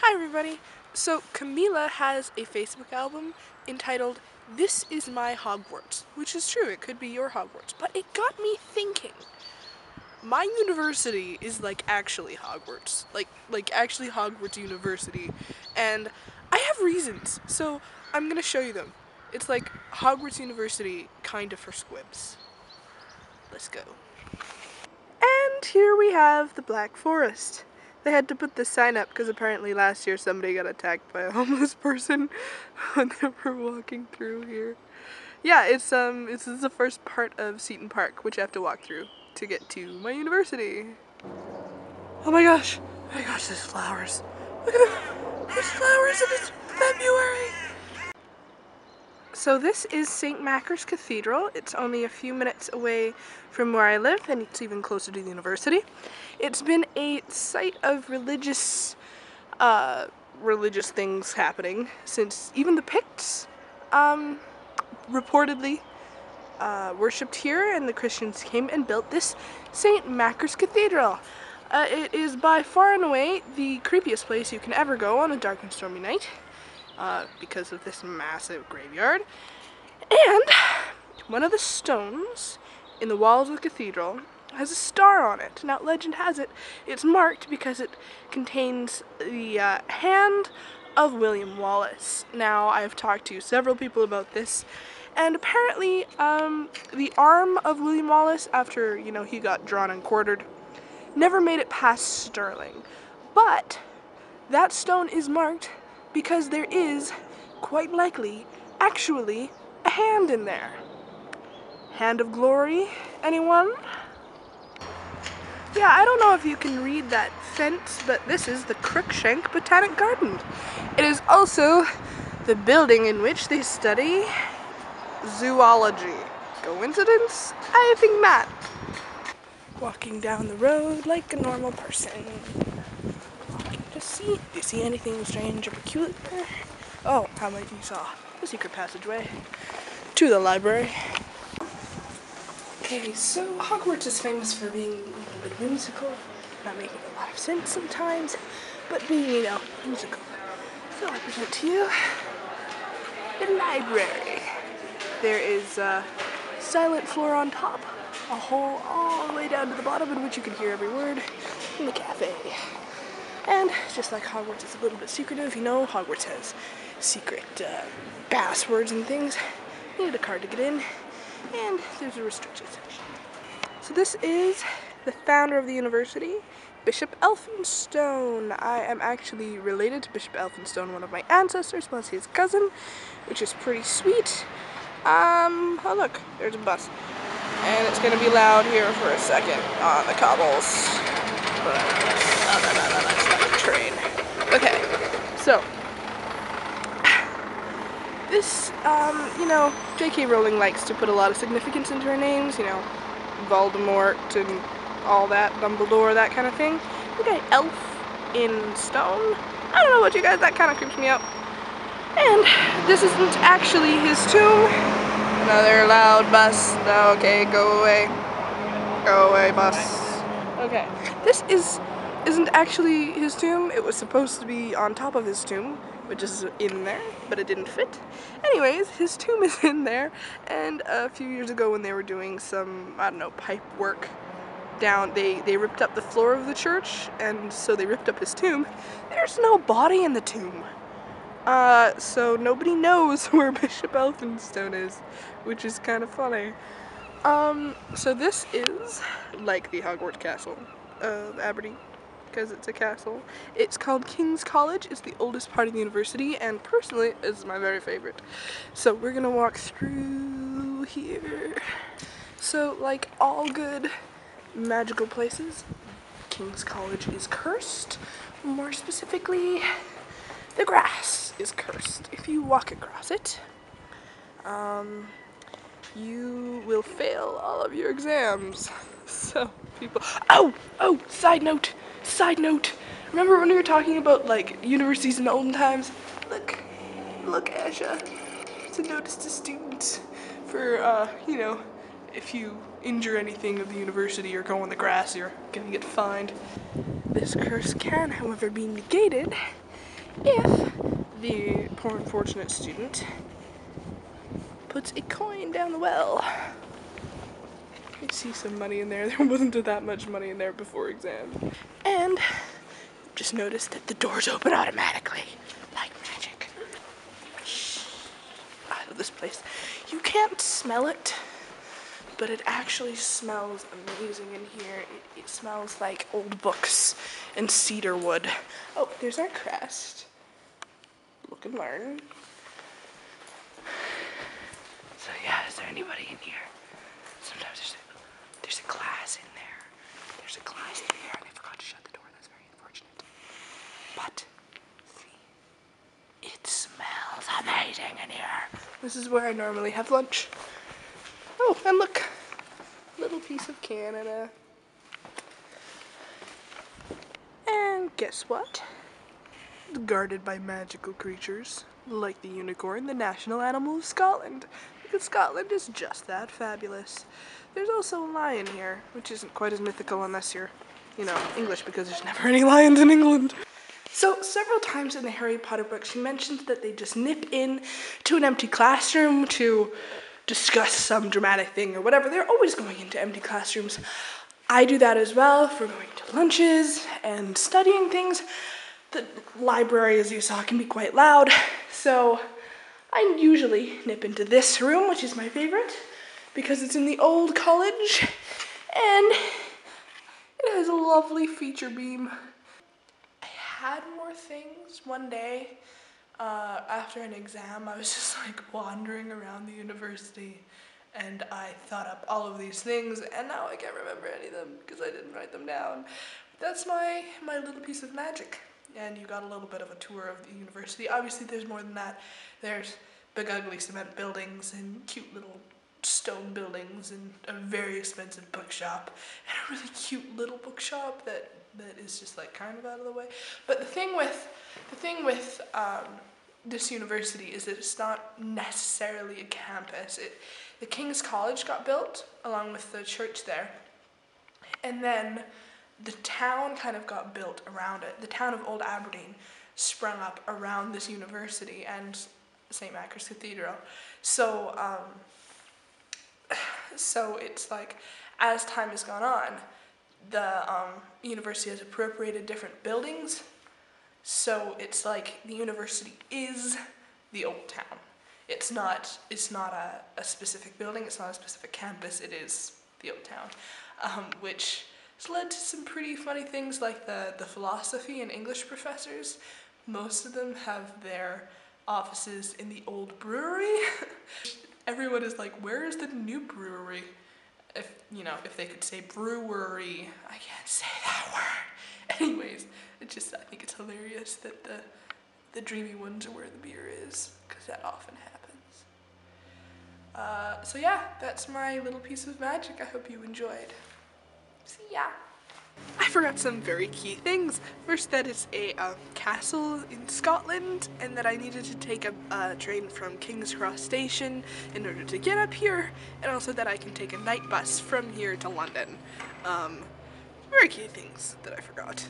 Hi everybody! So Camila has a Facebook album entitled This Is My Hogwarts, which is true, it could be your Hogwarts, but it got me thinking. My university is actually Hogwarts, like actually Hogwarts University, and I have reasons, so I'm gonna show you them. It's like Hogwarts University, kinda for squibs. Let's go. And here we have the Black Forest. They had to put this sign up because apparently last year somebody got attacked by a homeless person when they were walking through here. Yeah, this is the first part of Seton Park, which I have to walk through to get to my university. Oh my gosh, there's flowers. Look at them, there's flowers and it's February. So this is St. Macher's Cathedral. It's only a few minutes away from where I live, and it's even closer to the university. It's been a site of religious things happening since even the Picts reportedly worshipped here, and the Christians came and built this St. Macher's Cathedral. It is by far and away the creepiest place you can ever go on a dark and stormy night. Because of this massive graveyard. And one of the stones in the walls of the cathedral has a star on it. Now, legend has it, it's marked because it contains the hand of William Wallace. Now, I've talked to several people about this, and apparently the arm of William Wallace, after, he got drawn and quartered, never made it past Stirling. But that stone is marked because there is, quite likely, actually, a hand in there. Hand of glory, anyone? Yeah, I don't know if you can read that fence, but this is the Crookshank Botanic Garden. It is also the building in which they study zoology. Coincidence? I think not. Walking down the road like a normal person. Do you see anything strange or peculiar? Oh, how might you saw the secret passageway to the library. Okay, so Hogwarts is famous for being a little bit whimsical, not making a lot of sense sometimes, but being, whimsical. So I present to you the library. There is a silent floor on top, a hole all the way down to the bottom in which you can hear every word, in the cafe. And just like Hogwarts is a little bit secretive, Hogwarts has secret passwords and things. You need a card to get in, and there's a restricted section. So this is the founder of the university, Bishop Elphinstone. I am actually related to Bishop Elphinstone, one of my ancestors, plus his cousin, which is pretty sweet. Oh look, there's a bus. And it's gonna be loud here for a second on the cobbles. That's not a train. Okay, so this, J.K. Rowling likes to put a lot of significance into her names, Voldemort and all that, Dumbledore, that kind of thing. Okay, elf in stone. I don't know about you guys, that kind of creeps me out. And this isn't actually his tomb. Another loud bus. Okay, go away. Go away, bus. Okay, this isn't actually his tomb. It was supposed to be on top of his tomb, which is in there, but it didn't fit. Anyways, his tomb is in there, and a few years ago when they were doing some, pipe work down, they ripped up the floor of the church, and so they ripped up his tomb. There's no body in the tomb. So nobody knows where Bishop Elphinstone is, which is kind of funny. So this is like the Hogwarts Castle of Aberdeen, because it's a castle. It's called King's College. It's the oldest part of the university, and personally, it's my very favorite. So we're gonna walk through here. So like all good magical places, King's College is cursed. More specifically, the grass is cursed. If you walk across it, you will fail all of your exams. So people, oh, side note, remember when we were talking about universities in the olden times? Look, Asha, it's a notice to students for, if you injure anything of the university or go on the grass, you're gonna get fined. This curse can, however, be negated if the poor unfortunate student puts a coin down the well. I see some money in there. There wasn't that much money in there before exam. And just noticed that the doors open automatically, like magic. I love this place. You can't smell it, but it actually smells amazing in here. It smells like old books and cedar wood. Oh, there's our crest. Look and learn. So yeah, is there anybody in here? Sometimes there's a class in there. There's a class in here and I forgot to shut the door. That's very unfortunate. But, see, it smells amazing in here. This is where I normally have lunch. Oh, and look, little piece of Canada. And guess what? Guarded by magical creatures, like the unicorn, the national animal of Scotland. Because Scotland is just that fabulous. There's also a lion here, which isn't quite as mythical unless you're, English, because there's never any lions in England. So several times in the Harry Potter book, she mentions that they just nip in to an empty classroom to discuss some dramatic thing or whatever. They're always going into empty classrooms. I do that as well for going to lunches and studying things. The library, as you saw, can be quite loud, so I usually nip into this room, which is my favorite, because it's in the old college, and it has a lovely feature beam. I had more things one day. After an exam, I was just like wandering around the university, and I thought up all of these things, and now I can't remember any of them because I didn't write them down. That's my little piece of magic. And you got a little bit of a tour of the university. Obviously there's more than that. There's big ugly cement buildings and cute little stone buildings and a very expensive bookshop and a really cute little bookshop that is just like kind of out of the way. But the thing with this university is that it's not necessarily a campus. The King's College got built along with the church there, and then the town kind of got built around it. The town of Old Aberdeen sprung up around this university and St. Macri's Cathedral. So it's like, as time has gone on, the university has appropriated different buildings. So it's like the university is the old town. It's not a specific building. It's not a specific campus. It is the old town, which has led to some pretty funny things, like the philosophy and English professors. Most of them have their offices in the old brewery. Everyone is like, where is the new brewery? If they could say brewery, I can't say that word. Anyways, I think it's hilarious that the dreamy ones are where the beer is, because that often happens. So yeah, that's my little piece of magic. I hope you enjoyed. See ya. I forgot some very key things. First, that it's a castle in Scotland, and that I needed to take a train from King's Cross Station in order to get up here, and also that I can take a night bus from here to London. Very key things that I forgot.